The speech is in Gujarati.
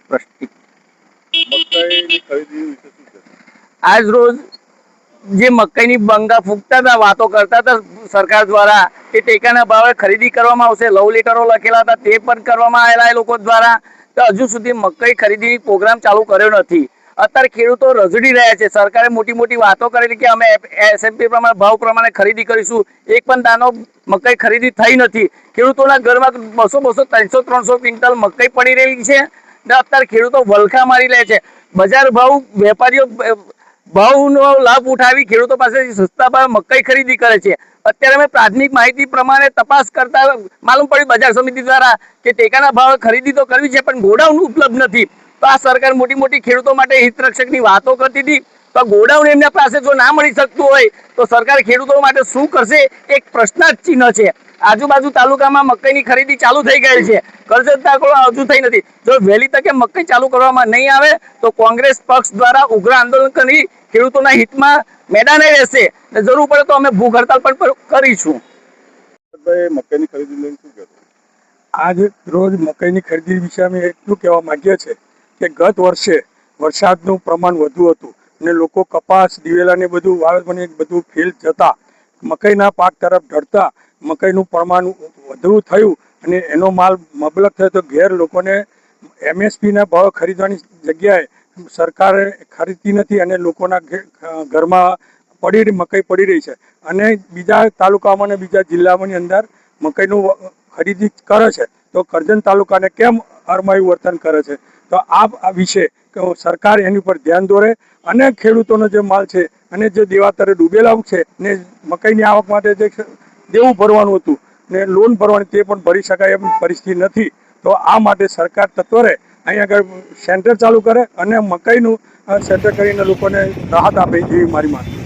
પ્રશ્ન મકાઈની ખરીદી વિશે શું કહેશો? આજ રોજ જે મકાઈની બંગા ફૂંકતા હતા, વાતો કરતા હતા સરકાર દ્વારા કે ટેકાના ભાવે ખરીદી કરવામાં આવશે, લવ લેટરો લખેલા હતા તે પણ કરવામાં આવેલા એ લોકો દ્વારા, તો હજુ સુધી મકાઈ ખરીદી પ્રોગ્રામ ચાલુ કર્યો નથી. અત્યારે ખેડૂતો રઝળી રહ્યા છે. સરકારે મોટી મોટી વાતો કરેલી કે અમે એસએમપી પ્રમાણે ભાવ પ્રમાણે ખરીદી કરીશું, એક પણ દાનો મકાઈ ખરીદી થઈ નથી. ખેડૂતોના ઘરમાં 200, 300, 300 ક્વિન્ટલ મકાઈ પડી રહી છે ને અત્યારે ખેડૂતો વલખા મારી લે છે. બજાર ભાવ વેપારીઓ ભાવનો લાભ ઉઠાવી ખેડૂતો પાસેથી સસ્તા ભાવે મકાઈ ખરીદી કરે છે. અત્યારે અમે પ્રાથમિક માહિતી પ્રમાણે તપાસ કરતા માલુમ પડ્યું બજાર સમિતિ દ્વારા કે ટેકાના ભાવે ખરીદી તો કરવી છે પણ ગોડાઉન ઉપલબ્ધ નથી. તો આ સરકાર મોટી મોટી ખેડૂતો માટે હિતરક્ષકની વાતો કરતી હતી, તો ગોડાઉન એમના પાસે જો ના મળી શકતું હોય તો સરકાર ખેડૂતો માટે શું કરશે એક પ્રશ્નાર્થ ચિહ્ન છે. આજુબાજુ તાલુકામાં મકાઈની ખરીદી ચાલુ થઈ ગઈ છે, કરજણ તાલુકામાં હજુ થઈ નથી. જો વહેલી તકે મકાઈ ચાલુ કરવામાં નહીં આવે તો કોંગ્રેસ પક્ષ દ્વારા ઉગ્ર આંદોલન કરી ખેડૂતોના હિતમાં મેદાને રહેશે. જરૂર પડે તો અમે ભૂખ હડતાલ પણ કરીશું. મકાઈની ખરીદી લઈને શું કહેશો? આજ રોજ મકાઈની ખરીદી વિશે અમે એટલું કહેવા માંગીએ છીએ કે ગત વર્ષે વરસાદનું પ્રમાણ વધુ હતું અને લોકો કપાસ, દિવેલાને બધું વાવેતરને બધું ફેલ જતા મકાઈના પાક તરફ ઢળતા મકાઈનું પ્રમાણ વધુ થયું અને એનો માલ મબલક થયો તો ઘેર લોકોને MSPના ભાવ ખરીદવાની જગ્યાએ સરકારે ખરીદતી નથી અને લોકોના ઘરમાં મકાઈ પડી રહી છે. અને બીજા તાલુકામાં અને બીજા જિલ્લાઓની અંદર મકાઈનું ખરીદી કરે છે તો કરજણ તાલુકાને કેમ અરમાયું વર્તન કરે છે? તો આ વિશે સરકાર એની ઉપર ધ્યાન દોરે અને ખેડૂતોનો જે માલ છે અને જે દેવાતરે ડૂબેલા છે ને મકાઈની આવક માટે જે દેવું ભરવાનું હતું ને લોન ભરવાની તે પણ ભરી શકાય એમ પરિસ્થિતિ નથી. તો આ માટે સરકાર તત્વરે અહીંયા આગળ સેન્ટર ચાલુ કરે અને મકાઈનું સેન્ટર કરીને લોકોને રાહત આપે એવી મારી માંગ.